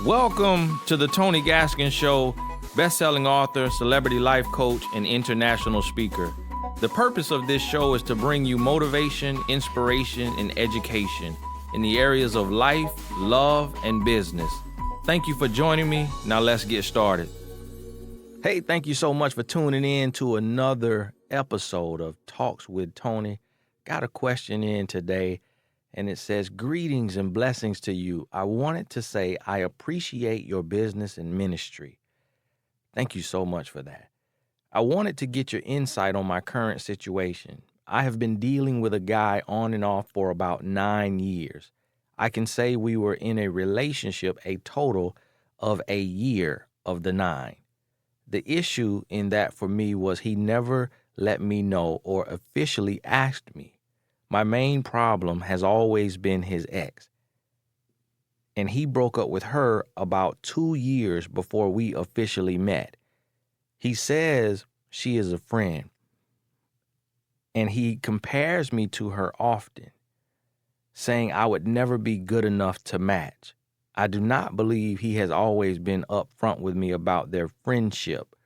Welcome to the Tony Gaskin Show, best-selling author, celebrity life coach, and international speaker. The purpose of this show is to bring you motivation, inspiration, and education in the areas of life, love, and business. Thank you for joining me. Now let's get started. Hey, thank you so much for tuning in to another episode of Talks with Tony. Got a question in today, and it says, greetings and blessings to you. I wanted to say I appreciate your business and ministry. Thank you so much for that. I wanted to get your insight on my current situation. I have been dealing with a guy on and off for about 9 years. I can say we were in a relationship a total of a year of the 9. The issue in that for me was he never let me know or officially asked me. My main problem has always been his ex. And he broke up with her about 2 years before we officially met. He says she is a friend, and he compares me to her often, saying I would never be good enough to match. I do not believe he has always been upfront with me about their friendship.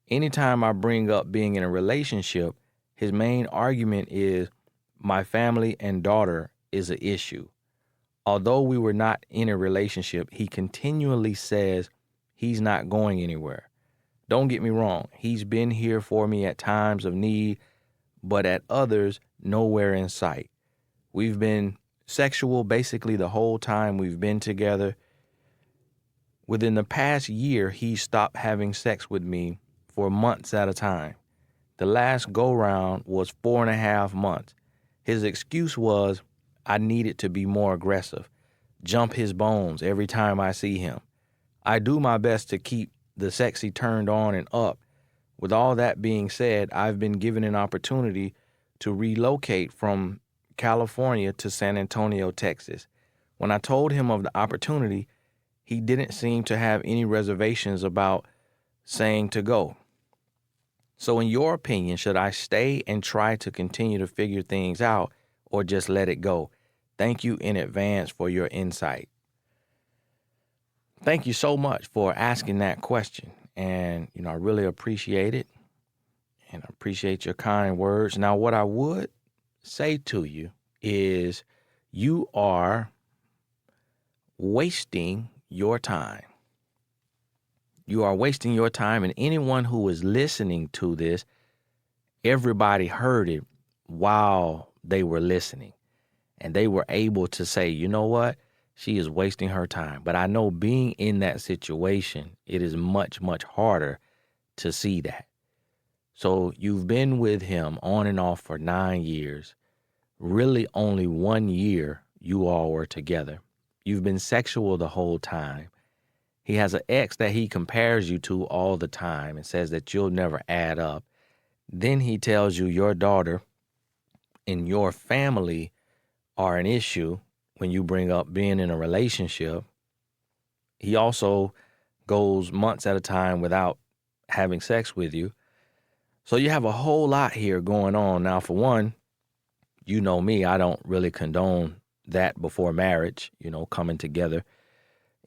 Anytime I bring up being in a relationship, his main argument is my family and daughter is an issue. Although we were not in a relationship, he continually says he's not going anywhere. Don't get me wrong, he's been here for me at times of need, but at others, nowhere in sight. We've been sexual basically the whole time we've been together. Within the past year, he stopped having sex with me for months at a time. The last go-round was 4.5 months. His excuse was I needed to be more aggressive, jump his bones every time I see him. I do my best to keep the sexy turned on and up. With all that being said, I've been given an opportunity to relocate from California to San Antonio, Texas. When I told him of the opportunity, he didn't seem to have any reservations about saying to go. So in your opinion, should I stay and try to continue to figure things out or just let it go? Thank you in advance for your insight. Thank you so much for asking that question. And, I really appreciate it. And I appreciate your kind words. Now, what I would say to you is you are wasting your time. You are wasting your time, and anyone who is listening to this, everybody heard it while they were listening. And they were able to say, you know what? She is wasting her time. But I know being in that situation, it is much, much harder to see that. So you've been with him on and off for 9 years. Really only 1 year you all were together. You've been sexual the whole time. He has an ex that he compares you to all the time and says that you'll never add up. Then he tells you your daughter and your family are an issue when you bring up being in a relationship. He also goes months at a time without having sex with you. So you have a whole lot here going on. Now, for one, you know me, I don't really condone that before marriage, coming together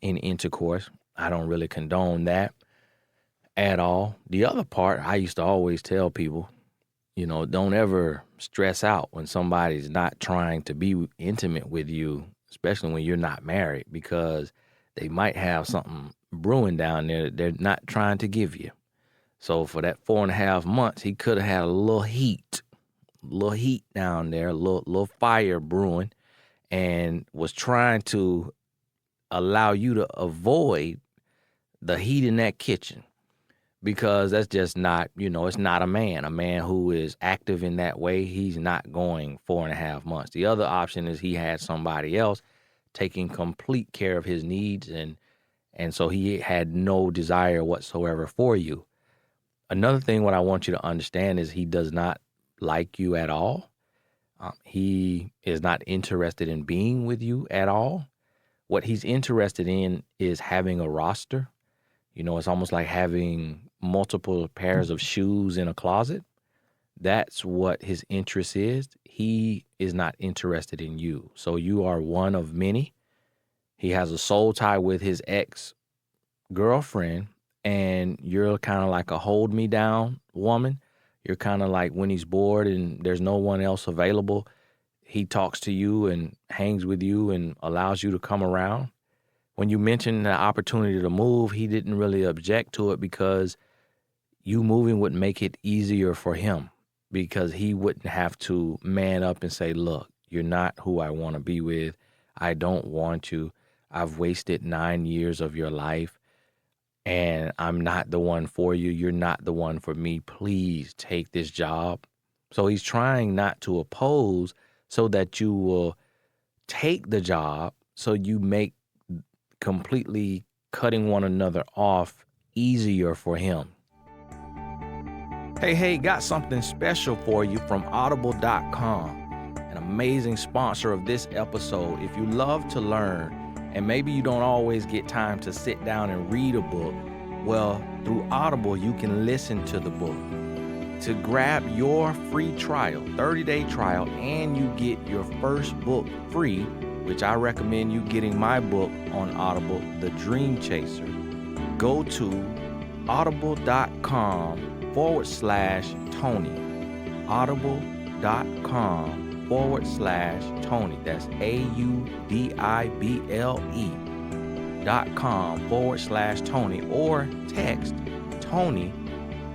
in intercourse. I don't really condone that at all. The other part, I used to always tell people, don't ever stress out when somebody's not trying to be intimate with you, especially when you're not married, because they might have something brewing down there that they're not trying to give you. So for that 4.5 months, he could have had a little heat down there, a little fire brewing, and was trying to allow you to avoid the heat in that kitchen, because that's just not, it's not a man. A man who is active in that way, he's not going 4.5 months. The other option is he had somebody else taking complete care of his needs, and so he had no desire whatsoever for you. Another thing what I want you to understand is he does not like you at all. He is not interested in being with you at all. What he's interested in is having a roster. It's almost like having multiple pairs of shoes in a closet. That's what his interest is. He is not interested in you. So you are one of many. he has a soul tie with his ex-girlfriend, and you're kind of like a hold me down woman. You're kind of like when he's bored and there's no one else available, he talks to you and hangs with you and allows you to come around. When you mentioned the opportunity to move, he didn't really object to it because you moving would make it easier for him, because he wouldn't have to man up and say, look, you're not who I want to be with. I don't want you. I've wasted 9 years of your life and I'm not the one for you. You're not the one for me. Please take this job. So he's trying not to oppose so that you will take the job, so you make completely cutting one another off easier for him. Hey, got something special for you from Audible.com, an amazing sponsor of this episode. If you love to learn and maybe you don't always get time to sit down and read a book, well, through Audible, you can listen to the book. To grab your free trial, 30-day trial, and you get your first book free, which I recommend you getting my book on Audible, The Dream Chaser, go to audible.com/Tony. Audible.com/Tony. That's AUDIBLE.com/Tony, or text Tony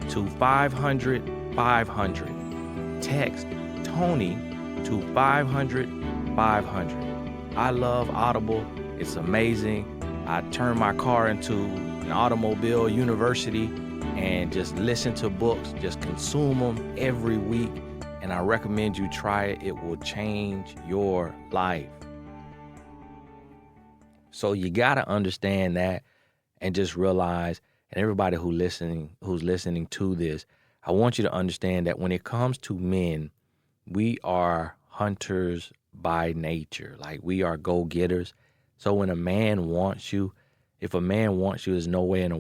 to 500 500. Text Tony to 500 500. I love Audible. It's amazing. I turn my car into an automobile university and just listen to books, just consume them every week. And I recommend you try it. It will change your life. So you got to understand that and just realize, and everybody who's listening to this, I want you to understand that when it comes to men, we are hunters by nature. Like, we are go-getters. So when a man wants you, if a man wants you, there's no way in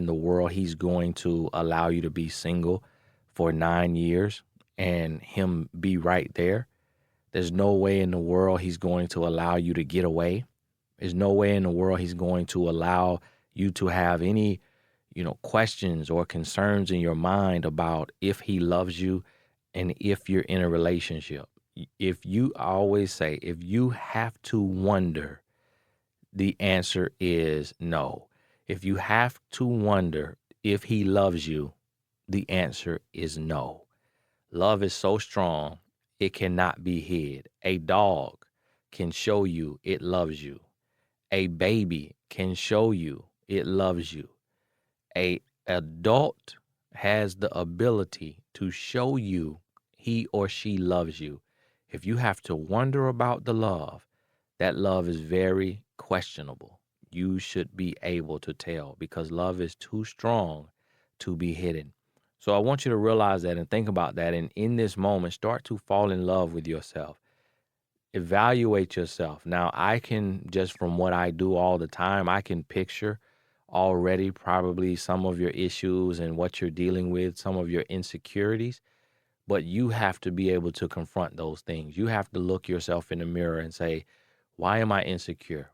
the world he's going to allow you to be single for 9 years and him be right there. There's no way in the world he's going to allow you to get away. There's no way in the world he's going to allow you to have any, questions or concerns in your mind about if he loves you and if you're in a relationship. I always say, if you have to wonder, the answer is no. If you have to wonder if he loves you, the answer is no. Love is so strong, it cannot be hid. A dog can show you it loves you. A baby can show you it loves you. An adult has the ability to show you he or she loves you. If you have to wonder about the love, that love is very questionable. You should be able to tell, because love is too strong to be hidden. So I want you to realize that and think about that. And in this moment, start to fall in love with yourself. Evaluate yourself. Now, I can, just from what I do all the time, I can picture already probably some of your issues and what you're dealing with, some of your insecurities. But you have to be able to confront those things. You have to look yourself in the mirror and say, why am I insecure?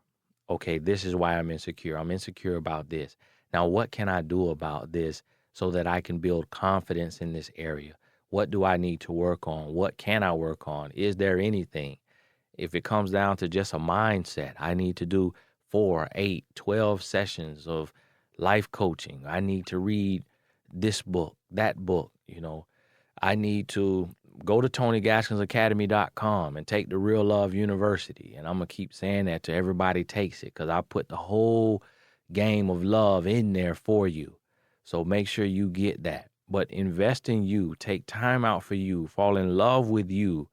Okay, this is why I'm insecure. I'm insecure about this. Now, what can I do about this so that I can build confidence in this area? What do I need to work on? What can I work on? Is there anything? If it comes down to just a mindset, I need to do 4, 8, 12 sessions of life coaching. I need to read this book, that book, I need to go to TonyGaskinsAcademy.com and take the Real Love University. And I'm going to keep saying that till everybody takes it, because I put the whole game of love in there for you. So make sure you get that. But invest in you. Take time out for you. Fall in love with you.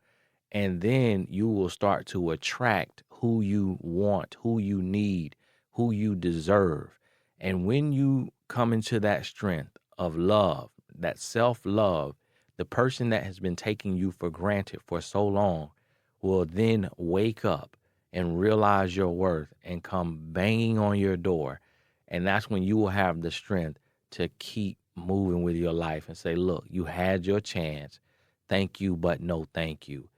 And then you will start to attract who you want, who you need, who you deserve. And when you come into that strength of love, that self-love, the person that has been taking you for granted for so long will then wake up and realize your worth and come banging on your door. And that's when you will have the strength to keep moving with your life and say, look, you had your chance. Thank you, but no thank you.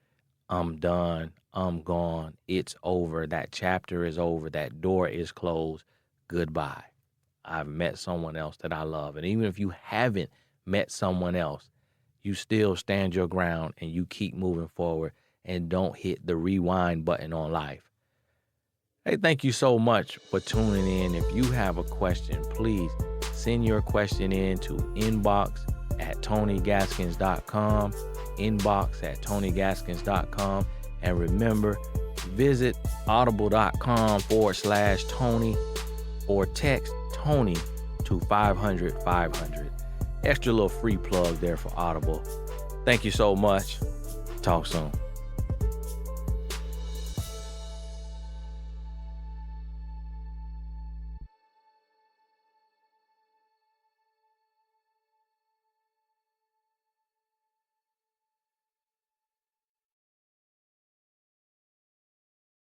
I'm done. I'm gone. It's over. That chapter is over. That door is closed. Goodbye. I've met someone else that I love. And even if you haven't met someone else, you still stand your ground and you keep moving forward and don't hit the rewind button on life. Hey, thank you so much for tuning in. If you have a question, please send your question in to inbox@TonyGaskins.com, inbox@TonyGaskins.com. And remember, visit audible.com/Tony or text Tony to 500-500. Extra little free plug there for Audible. Thank you so much. Talk soon.